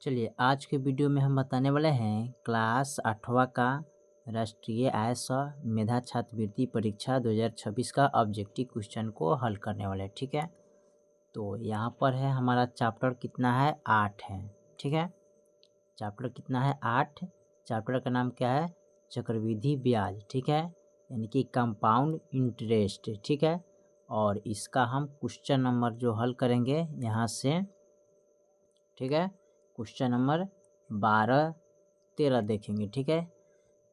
चलिए आज के वीडियो में हम बताने वाले हैं क्लास 8वां का राष्ट्रीय आय सह मेधा छात्रवृत्ति परीक्षा 2026 का ऑब्जेक्टिव क्वेश्चन को हल करने वाले हैं। ठीक है, तो यहाँ पर है हमारा चैप्टर कितना है 8 है। ठीक है, चैप्टर कितना है 8। चैप्टर का नाम क्या है चक्रवृद्धि ब्याज। ठीक है, यानी कि कंपाउंड इंटरेस्ट। ठीक है, और इसका हम क्वेश्चन नंबर जो हल करेंगे यहाँ से। ठीक है, क्वेश्चन नंबर 12-13 देखेंगे। ठीक है,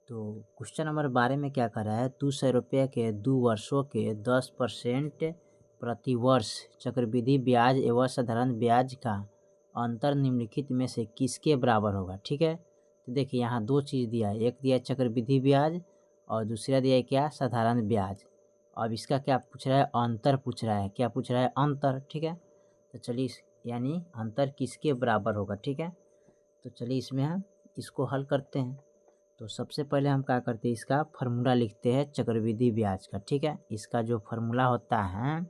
तो क्वेश्चन नंबर 12 में क्या कर रहा है 200 रुपये के 2 वर्षों के 10% प्रति वर्ष चक्रवृद्धि ब्याज एवं साधारण ब्याज का अंतर निम्नलिखित में से किसके बराबर होगा। ठीक है, तो देखिए यहाँ दो चीज़ दिया है, एक दिया है चक्रवृद्धि ब्याज और दूसरा दिया है क्या साधारण ब्याज। अब इसका क्या पूछ रहा है अंतर पूछ रहा है, क्या पूछ रहा है अंतर। ठीक है, तो चलिए यानी अंतर किसके बराबर होगा। ठीक है, तो चलिए इसमें हम इसको हल करते हैं। तो सबसे पहले हम क्या करते हैं इसका फार्मूला लिखते हैं चक्रवृद्धि ब्याज का। ठीक है, इसका जो फार्मूला होता है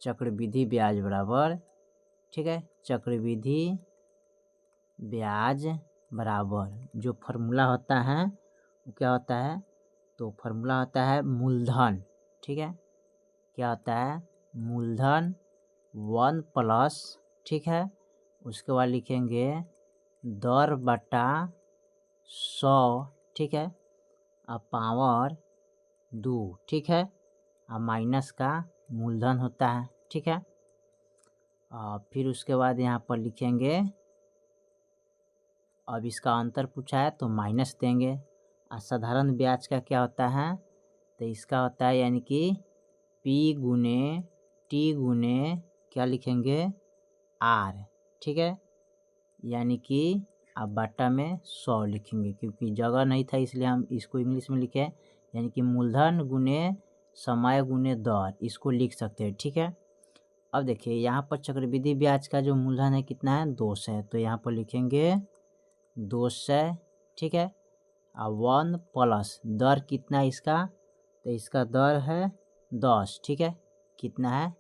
चक्रवृद्धि ब्याज बराबर, ठीक है, चक्रवृद्धि ब्याज बराबर जो फार्मूला होता है वो क्या होता है, तो फार्मूला होता है मूलधन। ठीक है, क्या होता है मूलधन 1 प्लस, ठीक है, उसके बाद लिखेंगे दर बटा 100, ठीक है, अब पावर 2, ठीक है, अब माइनस का मूलधन होता है। ठीक है, फिर उसके बाद यहाँ पर लिखेंगे, अब इसका अंतर पूछा है तो माइनस देंगे। साधारण ब्याज का क्या होता है, तो इसका होता है यानी कि P गुने T गुने क्या लिखेंगे R। ठीक है, यानी कि अब बटा में 100 लिखेंगे, क्योंकि जगह नहीं था इसलिए हम इसको इंग्लिश में लिखे, यानी कि मूलधन गुने समय गुने दर, इसको लिख सकते हैं। ठीक है, अब देखिए यहाँ पर चक्रवृद्धि ब्याज का जो मूलधन है कितना है 200 है, तो यहाँ पर लिखेंगे 200। ठीक है, अब 1 प्लस दर कितना है इसका, तो इसका दर है 10। ठीक है, कितना है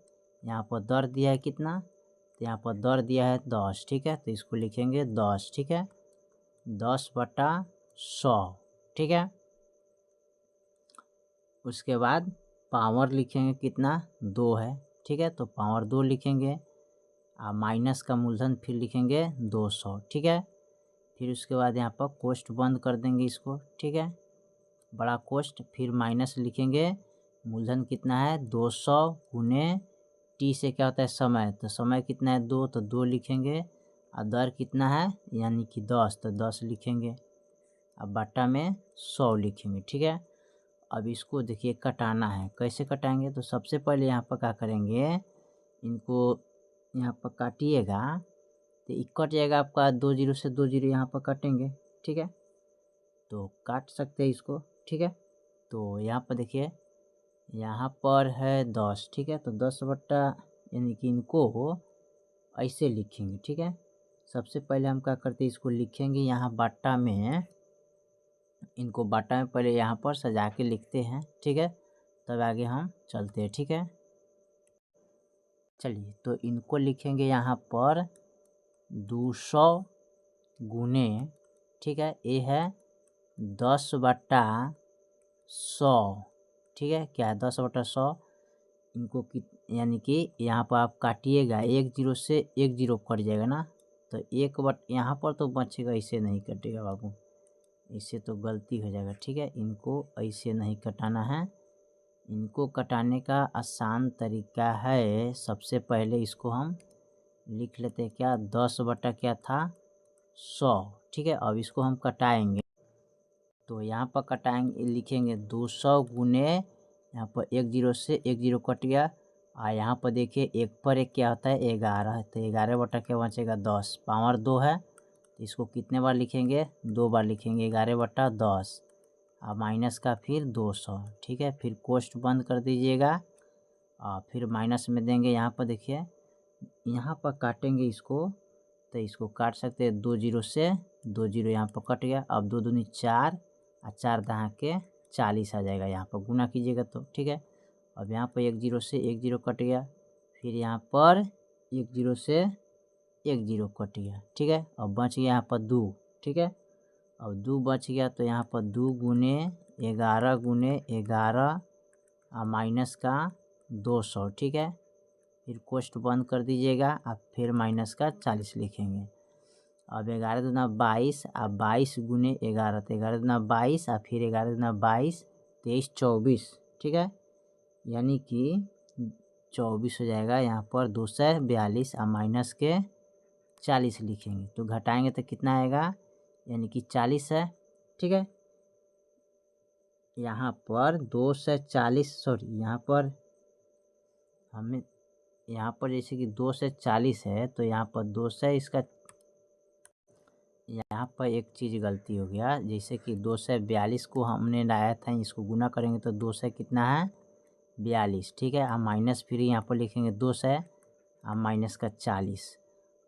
यहाँ पर दर दिया है कितना, तो यहाँ पर दर दिया है 10। ठीक है, तो इसको लिखेंगे 10। ठीक है, 10/100। ठीक है, उसके बाद पावर लिखेंगे कितना 2 है। ठीक है, तो पावर 2 लिखेंगे, माइनस का मूलधन फिर लिखेंगे 200। ठीक है, फिर उसके बाद यहाँ पर कोष्ट बंद कर देंगे इसको। ठीक है, बड़ा कोष्ट, फिर माइनस लिखेंगे, मूलधन कितना है 200 गुने टी से क्या होता है समय, तो समय कितना है 2, तो 2 लिखेंगे, और दर कितना है यानी कि 10, तो 10 लिखेंगे, अब बटा में 100 लिखेंगे। ठीक है, अब इसको देखिए कटाना है, कैसे कटाएंगे, तो सबसे पहले यहाँ पर क्या करेंगे, इनको यहाँ पर काटिएगा तो ये कट जाएगा आपका 2 जीरो से 2 जीरो यहाँ पर कटेंगे। ठीक है, तो काट सकते हैं इसको। ठीक है, तो यहाँ पर देखिए यहाँ पर है 10। ठीक है, तो 10 बट्टा यानी कि इनको ऐसे लिखेंगे। ठीक है, सबसे पहले हम क्या करते हैं इसको लिखेंगे यहाँ बाटा में, इनको बाटा में पहले यहाँ पर सजा के लिखते हैं। ठीक है, तब आगे हम चलते हैं। ठीक है, चलिए तो इनको लिखेंगे यहाँ पर 200 गुने, ठीक है, ये है 10/100। ठीक है, क्या है 10/100, इनको यानी कि यहाँ पर आप काटिएगा 1 जीरो से 1 जीरो कट जाएगा ना, तो यहाँ पर तो बचेगा, इसे नहीं कटेगा बाबू, इससे तो गलती हो जाएगा। ठीक है, इनको ऐसे नहीं कटाना है, इनको कटाने का आसान तरीका है, सबसे पहले इसको हम लिख लेते हैं क्या 10 बटा क्या था 100। ठीक है, अब इसको हम कटाएंगे, तो यहाँ पर कटाएंगे लिखेंगे 200 गुने, यहाँ पर 1 जीरो से 1 जीरो कट गया, और यहाँ पर देखिए 1 पर 1 क्या होता है 11, तो 11 बटा क्या बचेगा 10, पावर 2 है, तो इसको कितने बार लिखेंगे 2 बार लिखेंगे, 11/10, और माइनस का फिर 200। ठीक है, फिर कोष्ट बंद कर दीजिएगा, और फिर माइनस में देंगे, यहाँ पर देखिए यहाँ पर काटेंगे इसको, तो इसको काट सकते हैं 2 जीरो से 2 जीरो यहाँ पर कट गया, अब 2 दूनी 4, और 4 दहा के 40 आ जाएगा, यहाँ पर गुना कीजिएगा तो। ठीक है, अब यहाँ पर 1 जीरो से 1 जीरो कट गया, फिर यहाँ पर 1 जीरो से एक जीरो कट गया, ठीक है। अब बच गया यहाँ पर 2, ठीक है। अब 2 बच गया तो यहाँ पर 2 गुने 11 और माइनस का 200, ठीक है। फिर कोष्ठ बंद कर दीजिएगा, अब फिर माइनस का 40 लिखेंगे। अब 11 दूना 22, अब 22 गुने 11 तो 11 दूना 22 और फिर 11 दूना 22, 23 24, ठीक है। यानी कि 24 हो जाएगा। यहाँ पर 242 और माइनस के 40 लिखेंगे तो घटाएंगे तो कितना आएगा, यानी कि 40 है, ठीक है। यहाँ पर 240, सॉरी यहाँ पर हमें यहाँ पर जैसे कि 240 है तो यहाँ पर 200, इसका यहाँ पर एक चीज़ गलती हो गया, जैसे कि 242 को हमने लाया था, इसको गुना करेंगे तो 200 कितना है 42, ठीक है। हम माइनस फिर यहाँ पर लिखेंगे 200 और माइनस का 40।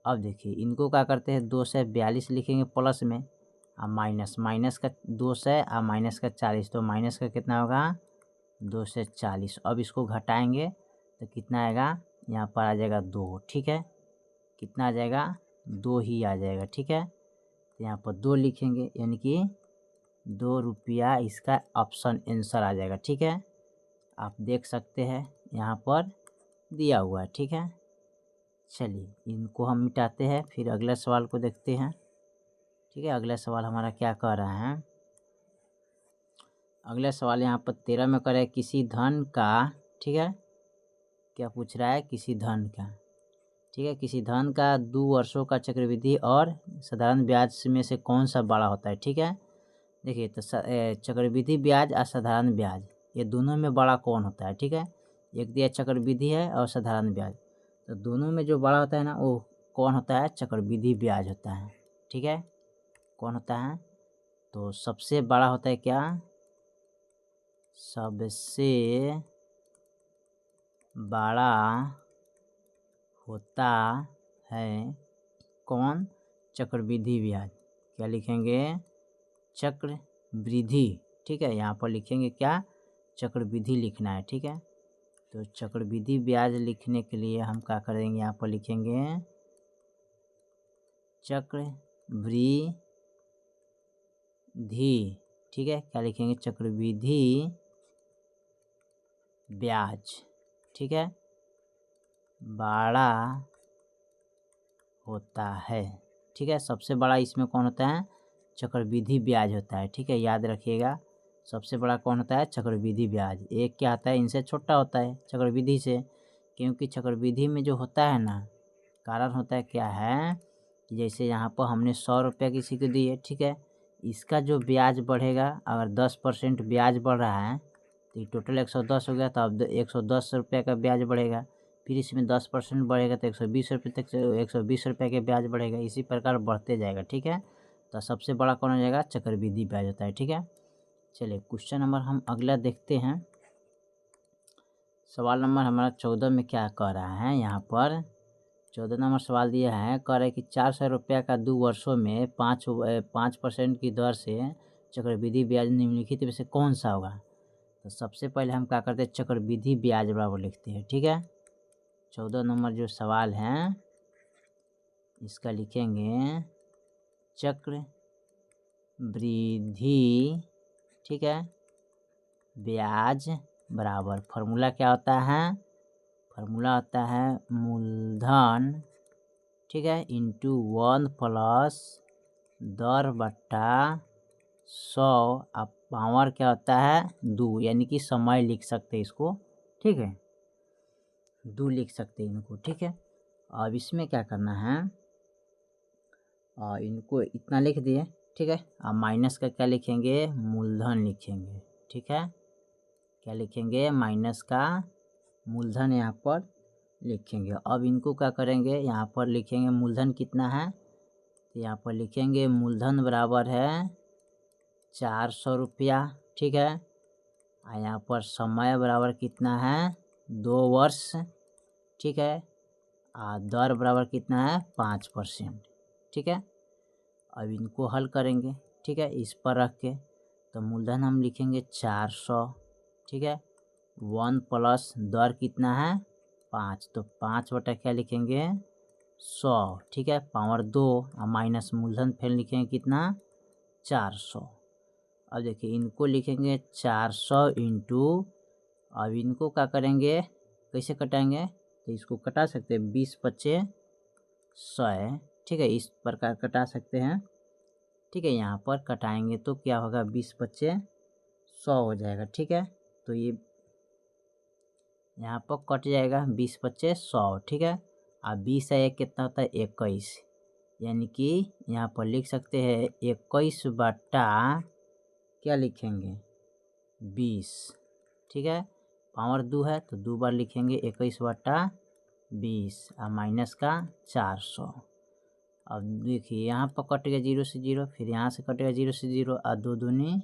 अब देखिए इनको क्या करते हैं, 242 लिखेंगे प्लस में और माइनस का 200 और माइनस का 40, तो माइनस का कितना होगा 240। अब इसको घटाएंगे तो कितना आएगा, यहाँ पर आ जाएगा 2, ठीक है। कितना आ जाएगा 2 ही आ जाएगा, ठीक है। तो यहाँ पर 2 लिखेंगे यानी कि 2 रुपया, इसका ऑप्शन आंसर आ जाएगा, ठीक है। आप देख सकते हैं यहाँ पर दिया हुआ है, ठीक है। चलिए इनको हम मिटाते हैं, फिर अगले सवाल को देखते हैं, ठीक है। अगला सवाल हमारा क्या कह रहा है, अगला सवाल यहाँ पर 13 में कर रहा है किसी धन का, ठीक है। क्या पूछ रहा है, किसी धन का, ठीक है। किसी धन का 2 वर्षों का चक्रवृद्धि और साधारण ब्याज में से कौन सा बड़ा होता है, ठीक है। देखिए तो चक्रवृद्धि ब्याज और साधारण ब्याज, ये दोनों में बड़ा कौन होता है, ठीक है। एक दिया चक्रवृद्धि है और साधारण ब्याज, तो दोनों में जो बड़ा होता है ना वो कौन होता है, चक्रवृद्धि ब्याज होता है, ठीक है। कौन होता है, तो सबसे बड़ा होता है क्या, सबसे बड़ा होता है कौन, चक्रवृद्धि ब्याज। क्या लिखेंगे, चक्रवृद्धि, ठीक है। यहाँ पर लिखेंगे क्या, चक्रवृद्धि लिखना है, ठीक है। तो चक्रवृद्धि ब्याज लिखने के लिए हम क्या करेंगे, यहाँ पर लिखेंगे चक्रवृद्धि, ठीक है। क्या लिखेंगे, चक्रवृद्धि ब्याज, ठीक है, बड़ा होता है, ठीक है। सबसे बड़ा इसमें कौन होता है, चक्रवृद्धि ब्याज होता है, ठीक है। याद रखिएगा सबसे बड़ा कौन होता है, चक्रवृद्धि ब्याज। एक क्या आता है, इनसे छोटा होता है चक्रवृद्धि से, क्योंकि चक्रवृद्धि में जो होता है ना, कारण होता है क्या है कि जैसे यहाँ पर हमने 100 रुपया किसी को दिए, ठीक है। इसका जो ब्याज बढ़ेगा, अगर 10% ब्याज बढ़ रहा है तो ये टोटल 110 हो गया, तो अब 110 रुपये का ब्याज बढ़ेगा। फिर इसमें 10% बढ़ेगा तो 120 रुपये तक, 120 रुपये के ब्याज बढ़ेगा, इसी प्रकार बढ़ते जाएगा, ठीक है। तो सबसे बड़ा कौन हो जाएगा, चक्रवृद्धि ब्याज होता है, ठीक है। चलिए क्वेश्चन नंबर हम अगला देखते हैं। सवाल नंबर हमारा 14 में क्या कह रहा है, यहाँ पर 14 नंबर सवाल दिया है, कह रहा है कि 400 रुपया का 2 वर्षों में 5% की दर से चक्रवृद्धि ब्याज निम्नलिखित में से कौन सा होगा। तो सबसे पहले हम क्या करते हैं, चक्रवृद्धि ब्याज बराबर लिखते हैं, ठीक है। 14 नंबर जो सवाल है इसका लिखेंगे चक्रवृद्धि, ठीक है, ब्याज बराबर, फार्मूला क्या होता है, फार्मूला होता है मूलधन, ठीक है, इंटू 1 प्लस दर बट्टा 100, अब पावर क्या होता है 2, यानी कि समय लिख सकते हैं इसको, ठीक है, 2 लिख सकते हैं इनको, ठीक है। अब इसमें क्या करना है, इनको इतना लिख दिए, ठीक है। अब माइनस का क्या लिखेंगे, मूलधन लिखेंगे, ठीक है। क्या लिखेंगे, माइनस का मूलधन यहाँ पर लिखेंगे। अब इनको क्या करेंगे, यहाँ पर लिखेंगे मूलधन कितना है, तो यहाँ पर लिखेंगे मूलधन बराबर है 400 रुपया, ठीक है। और यहाँ पर समय बराबर कितना है 2 वर्ष, ठीक है। और दर बराबर कितना है 5%, ठीक है। अब इनको हल करेंगे, ठीक है, इस पर रख के, तो मूलधन हम लिखेंगे 400, ठीक है। 1 प्लस दर कितना है 5, तो 5 बटा क्या लिखेंगे 100, ठीक है, पावर 2 और माइनस मूलधन फिर लिखेंगे कितना 400। अब देखिए इनको लिखेंगे 400 इंटू, अब इनको क्या करेंगे, कैसे कटाएंगे, तो इसको कटा सकते हैं 20 पच्चे 100, ठीक है, इस प्रकार कटा सकते हैं, ठीक है। यहाँ पर कटाएंगे तो क्या होगा, 20 पच्चे 100 हो जाएगा, ठीक है। तो ये यहाँ पर कट जाएगा 20 पच्चे 100, ठीक है। अब 20 है एक कितना होता है 21, यानी कि यहाँ पर लिख सकते हैं 21 बटा क्या लिखेंगे 20, ठीक है, पावर 2 है तो 2 बार लिखेंगे 21 बटा 20 और माइनस का 400। अब देखिए यहाँ पर कट गया 0 से 0, फिर यहाँ से कटेगा 0 से 0 और 2 दूनी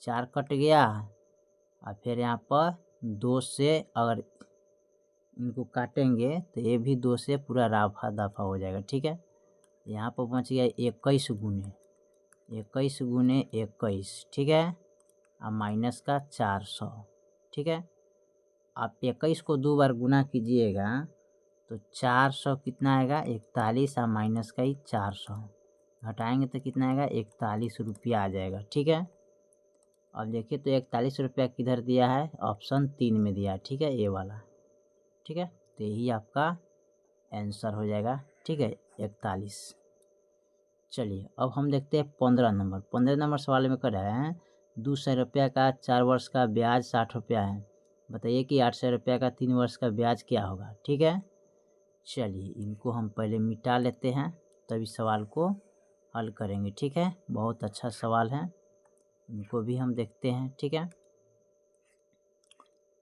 4 कट गया, और फिर यहाँ पर 2 से अगर इनको काटेंगे तो ये भी 2 से पूरा राफा दफा हो जाएगा, ठीक है। यहाँ पर बच गया 21 गुने 21, ठीक है, और माइनस का 400, ठीक है। आप 21 को 2 बार गुना कीजिएगा तो 400 कितना आएगा 41, और माइनस का ही 400 घटाएंगे तो कितना आएगा 41 रुपया आ जाएगा, ठीक है। अब देखिए तो 41 रुपया किधर दिया है, ऑप्शन 3 में दिया है, ठीक है, ये वाला, ठीक है। तो यही आपका आंसर हो जाएगा, ठीक है, 41। चलिए अब हम देखते हैं 15 नंबर सवाल में कर रहे हैं 200 रुपया का 4 वर्ष का ब्याज 60 रुपया है, बताइए कि 800 रुपया का 3 वर्ष का ब्याज क्या होगा, ठीक है। चलिए इनको हम पहले मिटा लेते हैं तभी सवाल को हल करेंगे, ठीक है। बहुत अच्छा सवाल है, इनको भी हम देखते हैं, ठीक है।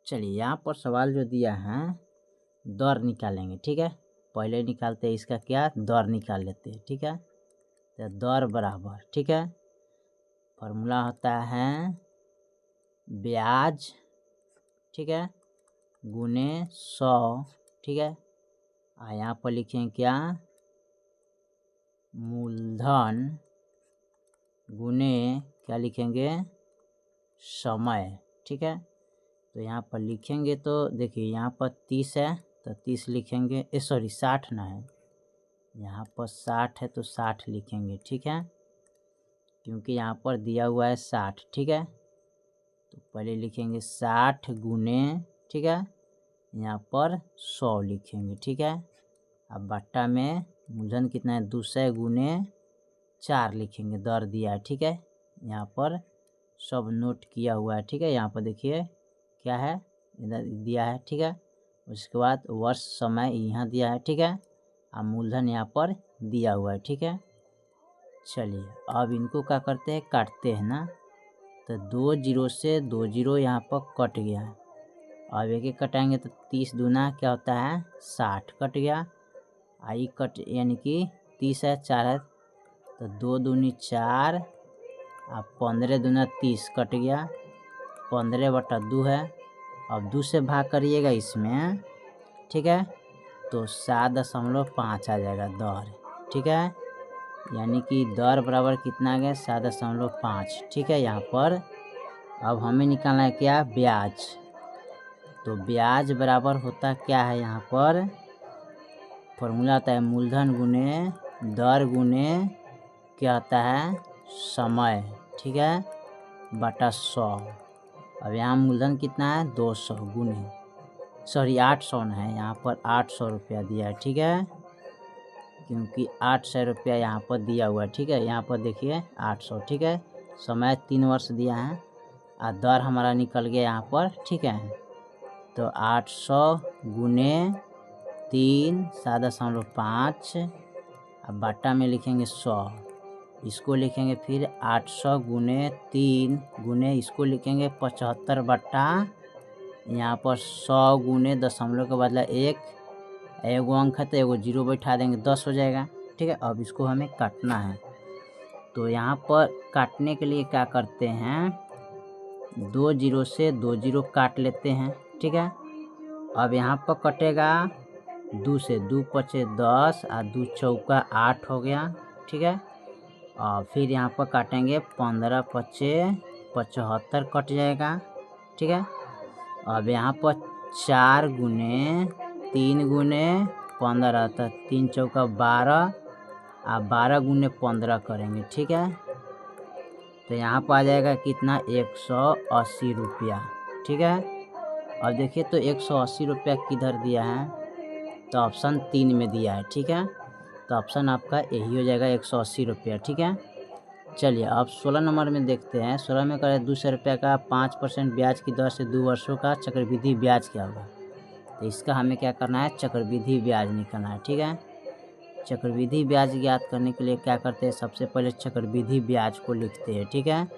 चलिए यहाँ पर सवाल जो दिया है दर निकालेंगे, ठीक है, पहले निकालते हैं इसका क्या दर निकाल लेते हैं, ठीक है। तो दर बराबर, ठीक है, फॉर्मूला होता है ब्याज, ठीक है, गुने 100, ठीक है, यहाँ पर लिखें क्या मूलधन गुने क्या लिखेंगे समय, ठीक है। तो यहाँ पर लिखेंगे तो देखिए यहाँ पर 30 है तो 30 लिखेंगे, सॉरी 60 ना है, यहाँ पर 60 है तो 60 लिखेंगे, ठीक है, क्योंकि यहाँ पर दिया हुआ है 60, ठीक है। तो पहले लिखेंगे 60 गुने, ठीक है, यहाँ पर 100 लिखेंगे, ठीक है। अब बट्टा में मूलधन कितना है 200 गुने 4 लिखेंगे, दर दिया है, ठीक है, यहाँ पर सब नोट किया हुआ है, ठीक है। यहाँ पर देखिए क्या है इधर दिया है, ठीक है। उसके बाद वर्ष समय यहाँ दिया है, ठीक है, और मूलधन यहाँ पर दिया हुआ है, ठीक है। चलिए अब इनको क्या करते हैं काटते हैं ना, तो 2 0 से 2 0 यहाँ पर कट गया है, अब एक एक कटाएंगे तो 30 दूना क्या होता है 60 कट गया, आई कट यानी कि 30 है 4 है तो 2 दूनी 4 और 15 दूना 30 कट गया, 15 बटा 2 है, अब 2 से भाग करिएगा इसमें, ठीक है, तो 7.5 आ जाएगा दर, ठीक है, यानी कि दर बराबर कितना आ गया 7.5, ठीक है। यहाँ पर अब हमें निकालना है क्या ब्याज, तो ब्याज बराबर होता क्या है, यहाँ पर फॉर्मूला आता है मूलधन गुने दर गुने क्या आता है समय, ठीक है, बटा 100। अब यहाँ मूलधन कितना है 200 गुने, सॉरी 800 है, यहाँ पर 800 रुपया दिया है, ठीक है, क्योंकि 800 रुपया यहाँ पर दिया हुआ है, ठीक है। यहाँ पर देखिए 800, ठीक है, समय 3 वर्ष दिया है और दर हमारा निकल गया यहाँ पर, ठीक है। तो 800 गुने 3 7.5 अब बाटा में लिखेंगे 100, इसको लिखेंगे फिर 800 गुने 3 गुने इसको लिखेंगे 75 बट्टा यहाँ पर 100 गुने दशमलव के बदला एगो अंक है तो एगो 0 बैठा देंगे 10 हो जाएगा, ठीक है। अब इसको हमें काटना है, तो यहाँ पर काटने के लिए क्या करते हैं 2 0 से 2 0 काट लेते हैं, ठीक है। अब यहाँ पर कटेगा 2 से 2 पचे 10 और 2 चौका 8 हो गया, ठीक है। और फिर यहाँ पर काटेंगे 15 पचे 75 कट जाएगा, ठीक है। अब यहाँ पर 4 गुने 3 गुने 15 तो 3 चौका 12 और 12 गुने 15 करेंगे, ठीक है। तो यहाँ पर आ जाएगा कितना 180 रुपया, ठीक है। और देखिए तो 180 रुपया किधर दिया है, तो ऑप्शन 3 में दिया है, ठीक है। तो ऑप्शन आपका यही हो जाएगा 180 रुपया, ठीक है। चलिए अब 16 नंबर में देखते हैं। 16 में करें 200 रुपया का 5% ब्याज की दर से 2 वर्षों का चक्रवृद्धि ब्याज क्या होगा। तो इसका हमें क्या करना है, चक्रवृद्धि ब्याज निकालना है, ठीक है। चक्रवृद्धि ब्याज ज्ञात करने के लिए क्या करते हैं, सबसे पहले चक्रवृद्धि ब्याज को लिखते हैं, ठीक है।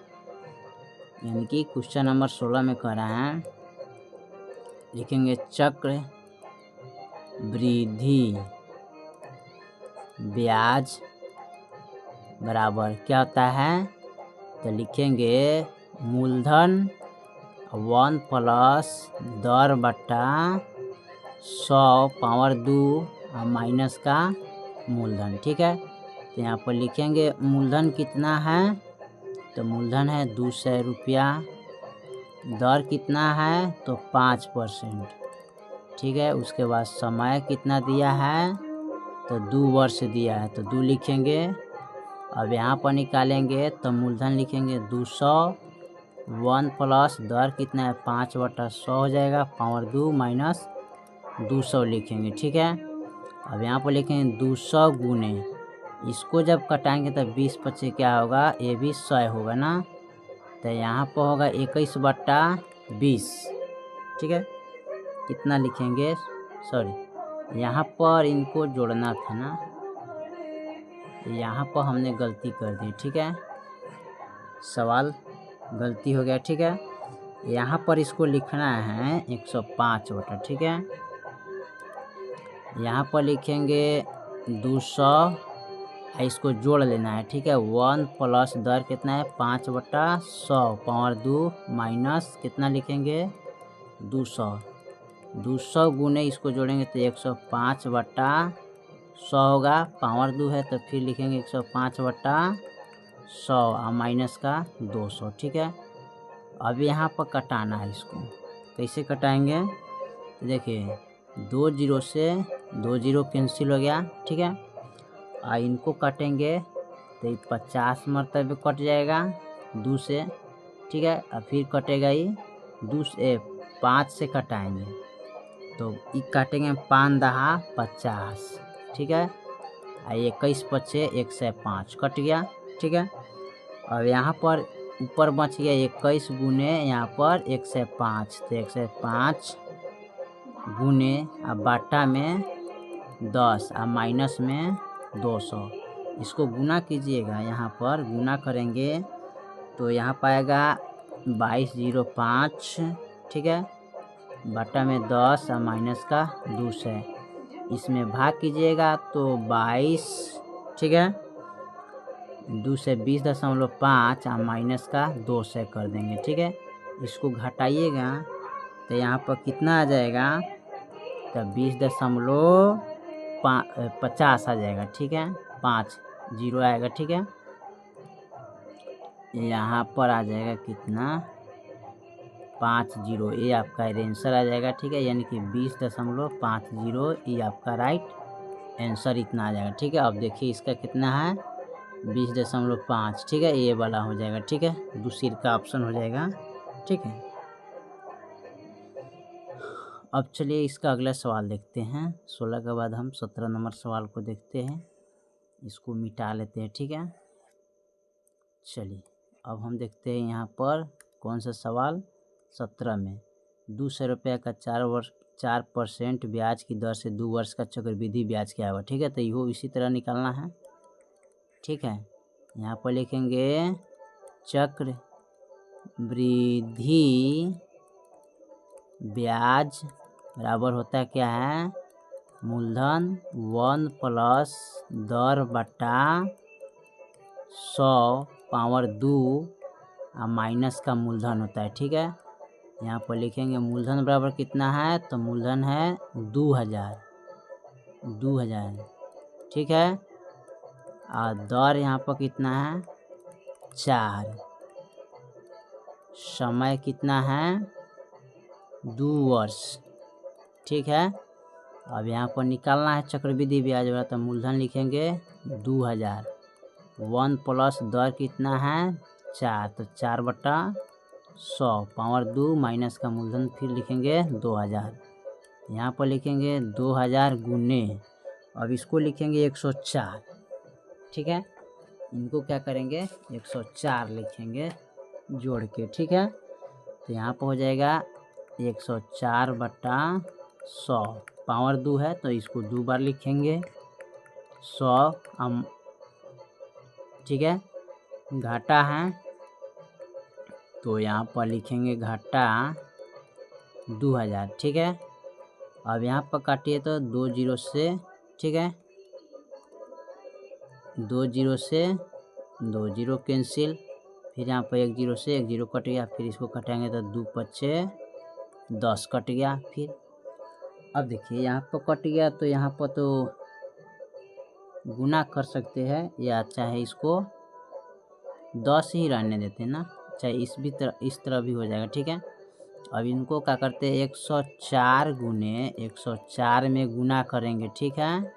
यानी कि क्वेश्चन नंबर 16 में कह रहा है, लिखेंगे चक्रवृद्धि ब्याज बराबर क्या होता है, तो लिखेंगे मूलधन 1 प्लस दर बट्टा 100 पावर 2 और माइनस का मूलधन, ठीक है। तो यहाँ पर लिखेंगे मूलधन कितना है, तो मूलधन है 200 रुपया, दर कितना है तो 5%, ठीक है। उसके बाद समय कितना दिया है, तो 2 वर्ष दिया है, तो 2 लिखेंगे। अब यहाँ पर निकालेंगे तो मूलधन लिखेंगे 200, 1 प्लस दर कितना है 5/100 हो जाएगा, पावर 2 माइनस 200 लिखेंगे, ठीक है। अब यहाँ पर लिखेंगे 200 गुने, इसको जब कटाएंगे तो 20 पच्चीस क्या होगा, ये भी 100 होगा ना। तो यहाँ पर होगा 21/20, ठीक है। कितना लिखेंगे, सॉरी यहाँ पर इनको जोड़ना था ना, यहाँ पर हमने गलती कर दी, ठीक है। सवाल गलती हो गया, ठीक है। यहाँ पर इसको लिखना है 105, ठीक है। यहाँ पर लिखेंगे 200, इसको जोड़ लेना है, ठीक है। 1 प्लस दर कितना है 5/100 पावर 2 माइनस कितना लिखेंगे 200 गुने इसको जोड़ेंगे तो 105/100 होगा, पावर 2 है तो फिर लिखेंगे 105/100 और माइनस का 200, ठीक है। अब यहाँ पर कटाना है, इसको कैसे कटाएंगे, देखिए 2 जीरो से 2 जीरो कैंसिल हो गया, ठीक है। और इनको काटेंगे तो 50 मरतबे कट जाएगा 2 से, ठीक है। और फिर कटेगा ये 2 से 5 से कटाएंगे तो ये काटेंगे 5 दहा 50, ठीक है। 21 पचे 105 कट गया, ठीक है। और यहाँ पर ऊपर बच गया 21 गुने यहाँ पर 105, तो 105 गुने अब बाटा में 10 और माइनस में 200, इसको गुना कीजिएगा। यहाँ पर गुना करेंगे तो यहाँ पाएगा 2205, ठीक है, बटा में 10 और माइनस का 200, इसमें भाग कीजिएगा तो 22, ठीक है, 2 से 20.5 और माइनस का 200 कर देंगे, ठीक है। इसको घटाइएगा तो यहाँ पर कितना आ जाएगा, तो 20.50 आ जाएगा, ठीक है, 5 जीरो आएगा, ठीक है। यहाँ पर आ जाएगा कितना 50, ये आपका आंसर आ जाएगा, ठीक है। यानी कि 20.50 ये आपका राइट आंसर इतना आ जाएगा, ठीक है। अब देखिए इसका कितना है 20.5, ठीक है, ये वाला हो जाएगा, ठीक है, दूसरी का ऑप्शन हो जाएगा, ठीक है। अब चलिए इसका अगला सवाल देखते हैं। 16 के बाद हम 17 नंबर सवाल को देखते हैं, इसको मिटा लेते हैं, ठीक है। चलिए अब हम देखते हैं यहाँ पर कौन सा सवाल 17 में 200 रुपये का 4% ब्याज की दर से 2 वर्ष का चक्रवृद्धि ब्याज क्या होगा, ठीक है। तो यो इसी तरह निकालना है, ठीक है। यहाँ पर लिखेंगे चक्रवृद्धि ब्याज बराबर होता है क्या है, मूलधन 1 प्लस दर बटा 100 पावर 2 और माइनस का मूलधन होता है, ठीक है। यहाँ पर लिखेंगे मूलधन बराबर कितना है, तो मूलधन है 2000, ठीक है। और दर यहाँ पर कितना है 4, समय कितना है 2 वर्ष, ठीक है। अब यहाँ पर निकालना है चक्रवृद्धि ब्याज वाला, तो मूलधन लिखेंगे 2000। 1 प्लस दर कितना है 4, तो 4/100 पावर 2 माइनस का मूलधन फिर लिखेंगे 2000। यहाँ पर लिखेंगे 2000 गुने, अब इसको लिखेंगे 104। ठीक है, इनको क्या करेंगे 104 लिखेंगे जोड़ के। ठीक है, तो यहाँ पर हो जाएगा 104/100 पावर 2 है, तो इसको 2 बार लिखेंगे 100। ठीक है, घाटा है तो यहाँ पर लिखेंगे घाटा 2000। ठीक है, अब यहाँ पर काटिए तो 2 जीरो से, ठीक है, 2 जीरो से 2 जीरो कैंसिल, फिर यहाँ पर 1 जीरो से 1 जीरो कट गया, फिर इसको कटाएंगे तो 2 पच्चे 10 कट गया। फिर अब देखिए यहाँ पर कट गया, तो यहाँ पर तो गुना कर सकते हैं या चाहे इसको 10 ही रहने देते हैं ना, चाहे इस तरह भी हो जाएगा। ठीक है, अब इनको क्या करते हैं 104 गुने 104 में गुना करेंगे। ठीक है,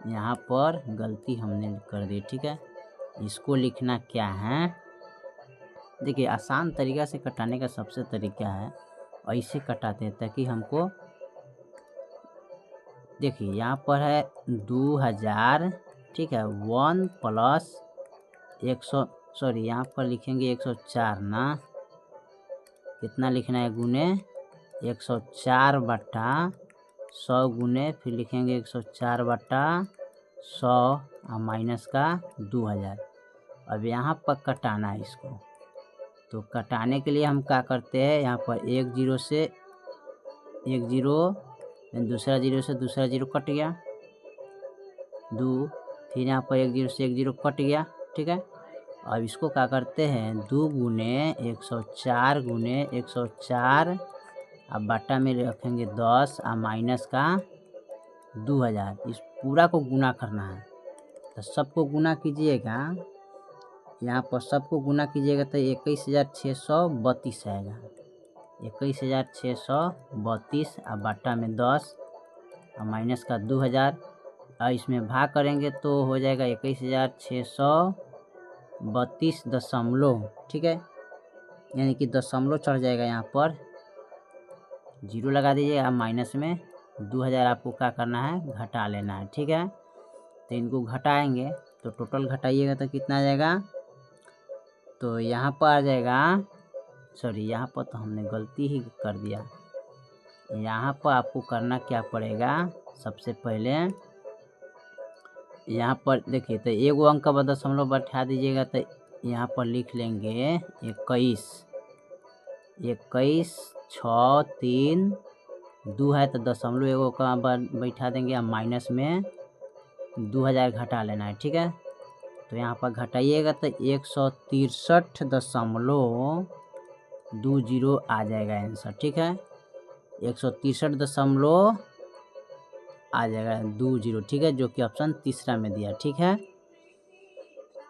यहाँ पर गलती हमने कर दी। ठीक है, इसको लिखना क्या है, देखिए आसान तरीका से कटाने का सबसे तरीका है ऐसे कटाते हैं ताकि हमको, देखिए यहाँ पर है 2000। ठीक है, 1 प्लस 100, सॉरी यहाँ पर लिखेंगे 104 ना, कितना लिखना है गुने 104/100 गुने, फिर लिखेंगे 104/100 और माइनस का 2000। अब यहाँ पर कटाना है इसको, तो कटाने के लिए हम क्या करते हैं, यहाँ पर 1 जीरो से 1 जीरो, दूसरा जीरो से दूसरा जीरो कट गया 2, फिर यहाँ पर 1 जीरो से 1 जीरो कट गया। ठीक है, अब इसको क्या करते हैं 2 गुने 104 गुने 104, अब बाटा में रखेंगे 10 और माइनस का 2000। इस पूरा को गुना करना है, तो सबको गुना कीजिएगा, यहाँ पर सबको गुना कीजिएगा तो 21632 आएगा। 21632 और बाटा में 10 और माइनस का 2000, और इसमें भाग करेंगे तो हो जाएगा 21632 दशमलव। ठीक है, यानी कि दशमलव चढ़ जाएगा, यहाँ पर जीरो लगा दीजिए। अब माइनस में 2000 आपको क्या करना है घटा लेना है। ठीक है, तो इनको घटाएंगे तो टोटल घटाइएगा तो कितना आ जाएगा, तो यहाँ पर आ जाएगा, सॉरी यहाँ पर तो हमने गलती ही कर दिया। यहाँ पर आपको करना क्या पड़ेगा, सबसे पहले यहाँ पर देखिए तो एगो अंक का दशमलव बैठा दीजिएगा, तो यहाँ पर लिख लेंगे 21, 6 3 2 है, तो दशमलव एगो का बैठा देंगे, अब माइनस में 2000 घटा लेना है। ठीक है, तो यहाँ पर घटाइएगा तो 163.20 आ जाएगा आंसर। ठीक है, 163 आ जाएगा 20। ठीक है, जो कि ऑप्शन तीसरा में दिया। ठीक है,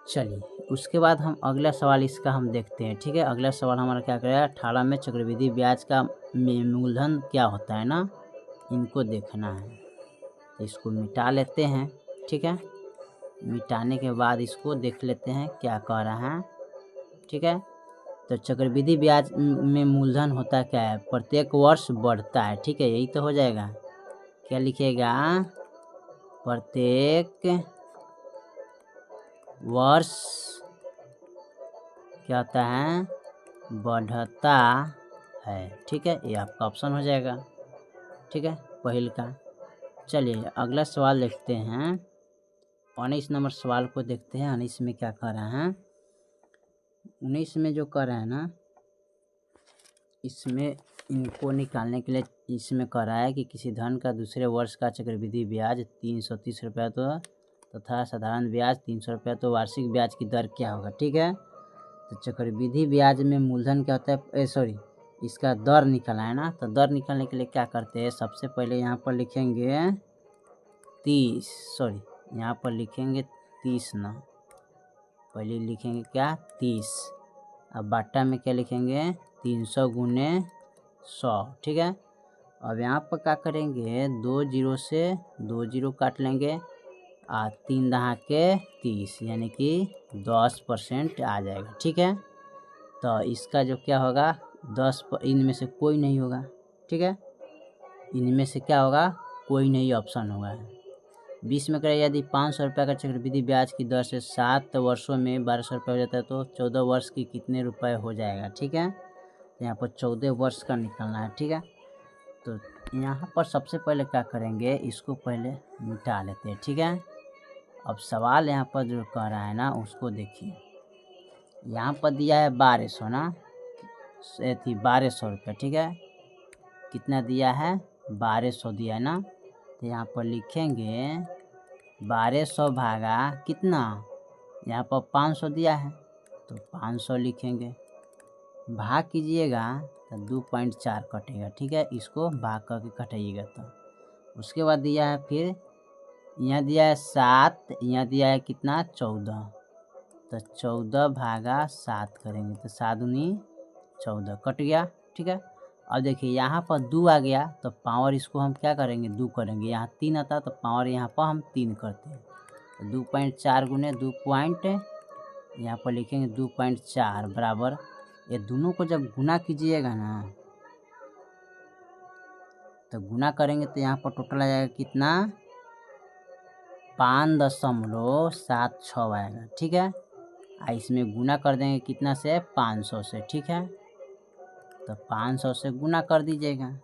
चलिए उसके बाद हम अगला सवाल इसका हम देखते हैं। ठीक है, अगला सवाल हमारा क्या करेगा, 18 में चक्रवृद्धि ब्याज का मूलधन क्या होता है ना, इनको देखना है। इसको मिटा लेते हैं। ठीक है, मिटाने के बाद इसको देख लेते हैं क्या कह रहा है। ठीक है, तो चक्रवृद्धि ब्याज में मूलधन होता क्या है, प्रत्येक वर्ष बढ़ता है। ठीक है, यही तो हो जाएगा, क्या लिखेगा, प्रत्येक वर्ष क्या होता है बढ़ता है। ठीक है, ये आपका ऑप्शन हो जाएगा। ठीक है, पहल का। चलिए अगला सवाल देखते हैं, 19 नंबर सवाल को देखते हैं। 19 में क्या कर रहे हैं, 19 में जो कर रहे हैं ना, इसमें इनको निकालने के लिए इसमें कह रहा है कि किसी धन का दूसरे वर्ष का चक्रवृद्धि ब्याज 330 रुपया तथा साधारण ब्याज 300 रुपया, तो वार्षिक ब्याज की दर क्या होगा। ठीक है, तो चक्रवृद्धि ब्याज में मूलधन क्या होता है, सॉरी इसका दर निकालना है ना, तो दर निकालने के लिए क्या करते हैं, सबसे पहले यहाँ पर लिखेंगे 30, सॉरी यहाँ पर लिखेंगे 30 ना, पहले लिखेंगे क्या 30, अब बाटा में क्या लिखेंगे 300 गुने 100। ठीक है, अब यहाँ पर क्या करेंगे, 2 जीरो से 2 जीरो काट लेंगे, 3 दहा के 30 यानी कि 10% आ जाएगा। ठीक है, तो इसका जो क्या होगा, इनमें से कोई नहीं होगा। ठीक है, इनमें से क्या होगा, कोई नहीं ऑप्शन होगा। 20 में करें, यदि 500 रुपये का चक्रवृद्धि ब्याज की दर से 7 वर्षों में 1200 रुपये हो जाता है तो 14 वर्ष की कितने रुपए हो जाएगा। ठीक है, तो यहाँ पर 14 वर्ष का निकलना है। ठीक है, तो यहाँ पर सबसे पहले क्या करेंगे, इसको पहले मिटा लेते हैं। ठीक है, अब सवाल यहाँ पर जो कह रहा है ना उसको देखिए। यहाँ पर दिया है 1200 ना, 1200 रुपये। ठीक है, कितना दिया है, 1200 दिया है ना, तो यहाँ पर लिखेंगे 1200 भागा कितना, यहाँ पर 500 दिया है तो 500 लिखेंगे, भाग कीजिएगा तो 2.4 कटेगा। ठीक है, इसको भाग करके कटाइएगा। तो उसके बाद दिया है, फिर यहाँ दिया है 7, यहाँ दिया है कितना 14, तो 14 भागा 7 करेंगे तो 7 दूनी 14 कट गया। ठीक है, अब देखिए यहाँ पर 2 आ गया तो पावर इसको हम क्या करेंगे, 2 करेंगे। यहाँ 3 आता तो पावर यहाँ पर हम 3 करते हैं, तो 2.4 गुने 2 पॉइंट, यहाँ पर लिखेंगे 2.4 बराबर, ये दोनों को जब गुना कीजिएगा ना, तो गुना करेंगे तो यहाँ पर टोटल आ जाएगा कितना, 5.76 आएगा। ठीक है, इसमें गुना कर देंगे कितना से, 500 से। ठीक है, तो 500 से गुना कर दीजिएगा,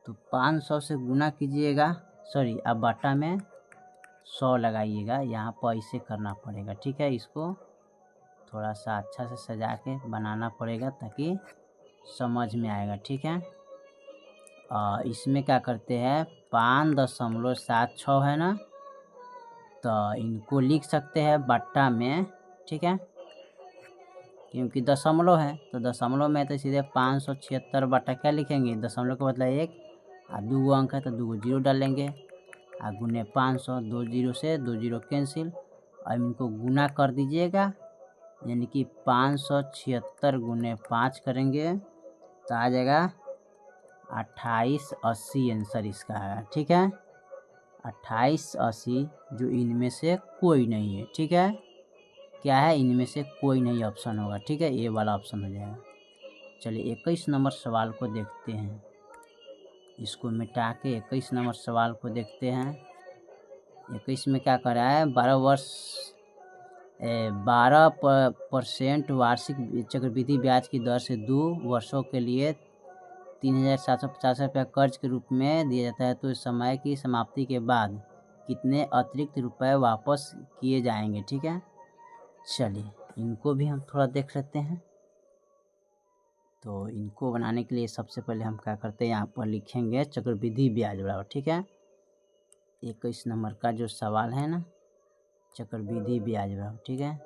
तो 500 से गुना कीजिएगा, सॉरी अब बटा में 100 लगाइएगा, यहाँ पर ऐसे करना पड़ेगा। ठीक है, इसको थोड़ा सा अच्छा से सजा के बनाना पड़ेगा ताकि समझ में आएगा। ठीक है, इसमें क्या करते हैं, 5.76 है ना, तो इनको लिख सकते हैं बट्टा में। ठीक है, क्योंकि दशमलव है तो दशमलव में तो सीधे 576 बटा क्या लिखेंगे, दशमलव का मतलब 1, और 2 अंक है तो 2 जीरो डालेंगे, और गुने 500, 2 जीरो से 2 जीरो कैंसिल। अब इनको गुना कर दीजिएगा, यानी कि 576 गुने 5 करेंगे तो आ जाएगा 2880 आंसर इसका है। ठीक है, 2880, जो इनमें से कोई नहीं है। ठीक है, क्या है, इनमें से कोई नहीं ऑप्शन होगा। ठीक है, ये वाला ऑप्शन हो जाएगा। चलिए 21 नंबर सवाल को देखते हैं, इसको मिटा के 21 नंबर सवाल को देखते हैं। 21 में क्या कर रहा है, 12% वार्षिक चक्रवृद्धि ब्याज की दर से 2 वर्षों के लिए 3,750 रुपये कर्ज के रूप में दिया जाता है, तो इस समय की समाप्ति के बाद कितने अतिरिक्त रुपए वापस किए जाएंगे। ठीक है, चलिए इनको भी हम थोड़ा देख लेते हैं। तो इनको बनाने के लिए सबसे पहले हम क्या करते हैं, यहाँ पर लिखेंगे चक्रवृद्धि ब्याज बराबर। ठीक है, 21 नंबर का जो सवाल है ना, चक्रवृद्धि ब्याज बराबर। ठीक है,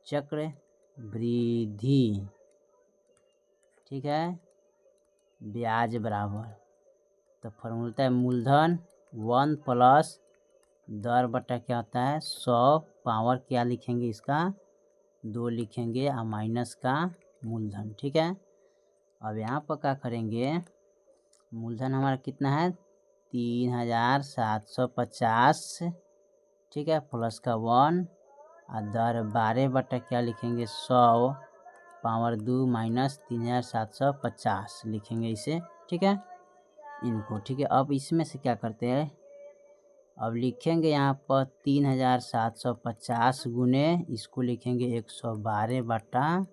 चक्रवृद्धि, ठीक है, ब्याज बराबर, तो फॉर्मूला है मूलधन 1 प्लस दर बटा क्या होता है 100, पावर क्या लिखेंगे इसका 2 लिखेंगे, और माइनस का मूलधन। ठीक है, अब यहाँ पर क्या करेंगे, मूलधन हमारा कितना है 3750। ठीक है, प्लस का 1, और दर 12 बटा क्या लिखेंगे 100, पावर 2 माइनस 3750 लिखेंगे इसे। ठीक है, इनको। ठीक है, अब इसमें से क्या करते हैं, अब लिखेंगे यहाँ पर 3750 गुने, इसको लिखेंगे 112 बटा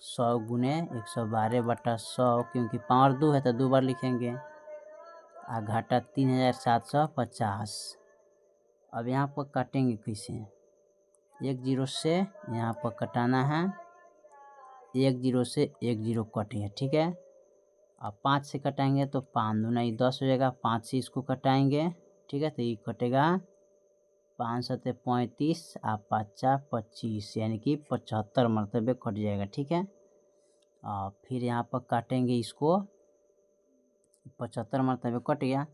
100 गुने 112 बटा 100, क्योंकि पावर 2 है तो 2 बार लिखेंगे, और घाटा 3750। अब यहाँ पर काटेंगे कैसे, 1 जीरो से यहाँ पर कटाना है, 1 जीरो से 1 जीरो कटेगा। ठीक है, अब 5 से कटाएंगे तो 5 दूना 10 हो जाएगा, 5 से इसको कटाएंगे। ठीक है, तो ये कटेगा 5 सत्ते 35, आप 5 25, यानी कि 75 मरतबे कट जाएगा। ठीक है, फिर यहाँ पर काटेंगे इसको, 75 मरतबे कट गया।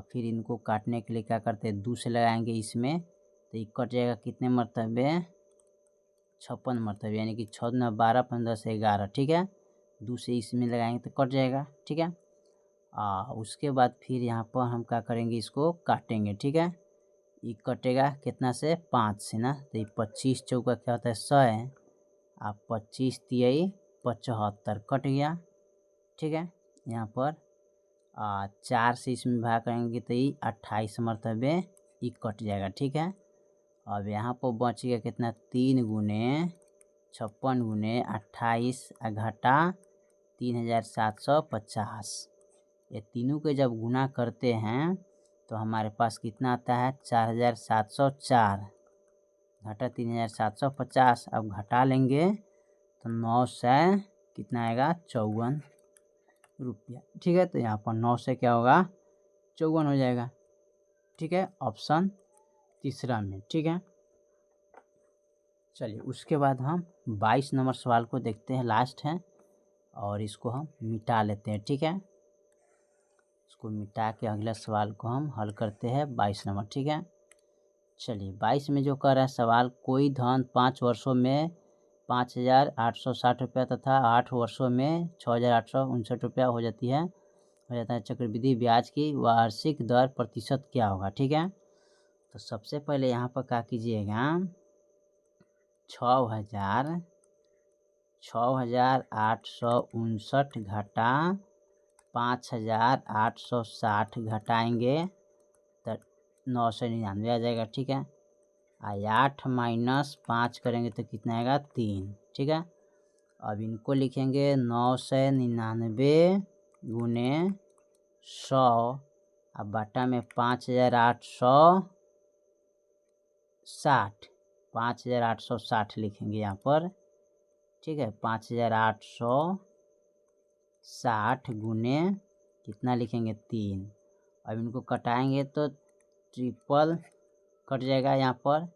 फिर इनको काटने के लिए क्या करते हैं, 2 से लगाएंगे इसमें, तो ये कट जाएगा कितने मरतबे 56 मरतबे, यानी कि 6 दूना 12, 15 से 11। ठीक है, 2 से इसमें लगाएंगे तो कट जाएगा। ठीक है, उसके बाद फिर यहाँ पर हम क्या करेंगे, इसको काटेंगे। ठीक है, ये कटेगा कितना से 5 से ना, तो ये 25 चौका क्या होता है 100, आप 25 तियाई 75 कट गया। ठीक है, यहाँ पर 4 से इसमें भाग करेंगे तो ये 28 मरतबे ये कट जाएगा। ठीक है, अब यहाँ पर बच गया कितना 3 गुने 56 गुने 28 घटा 3750। ये तीनों के जब गुना करते हैं तो हमारे पास कितना आता है 4704 घटा 3750। अब घटा लेंगे तो 9 से कितना आएगा 54 रुपया। ठीक है, तो यहाँ पर 9 से क्या होगा 54 हो जाएगा। ठीक है, ऑप्शन तीसरा में। ठीक है, चलिए उसके बाद हम 22 नंबर सवाल को देखते हैं, लास्ट है, और इसको हम मिटा लेते हैं। ठीक है, इसको मिटा के अगला सवाल को हम हल करते हैं 22 नंबर। ठीक है, चलिए 22 में जो कह रहा है सवाल, कोई धन 5 वर्षों में 5860 रुपया तथा 8 वर्षों में 6859 रुपया हो जाता है चक्रवृद्धि ब्याज की वार्षिक दर प्रतिशत क्या होगा। ठीक है, तो सबसे पहले यहाँ पर क्या कीजिएगा, 6859 घटा 5860 घटाएंगे तो 999 आ जाएगा। ठीक है, 8 माइनस 5 करेंगे तो कितना आएगा 3। ठीक है, अब इनको लिखेंगे 999 गुने 100, अब बटा में 5860 लिखेंगे यहाँ पर। ठीक है, 5860 गुने कितना लिखेंगे 3। अब इनको कटाएंगे तो ट्रिपल कट जाएगा, यहाँ पर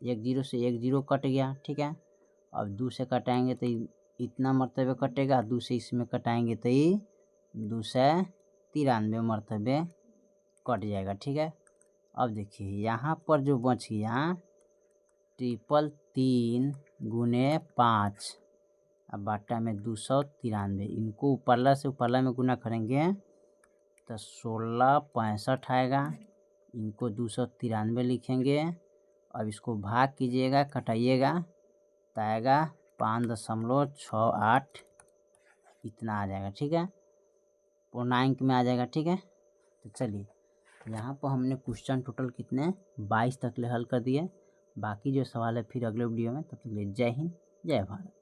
1 0 से 1 0 कट गया। ठीक है, अब 2 से कटाएंगे तो इतना मरतबे कटेगा, 2 से इसमें कटाएंगे तो ये 293 मरतबे कट जाएगा। ठीक है, अब देखिए यहाँ पर जो बच गया 333 गुने 5, अब बाटा में 293, इनको ऊपरला से ऊपरला में गुना करेंगे तो 1665 आएगा। इनको 293 लिखेंगे, अब इसको भाग कीजिएगा, कटाइएगा तो आएगा 5.68 इतना आ जाएगा। ठीक है, पूर्णांक में आ जाएगा। ठीक है, तो चलिए यहाँ पर हमने क्वेश्चन टोटल कितने 22 तक ले हल कर दिए। बाकी जो सवाल है फिर अगले वीडियो में, तब तक ले जय हिंद जय भारत।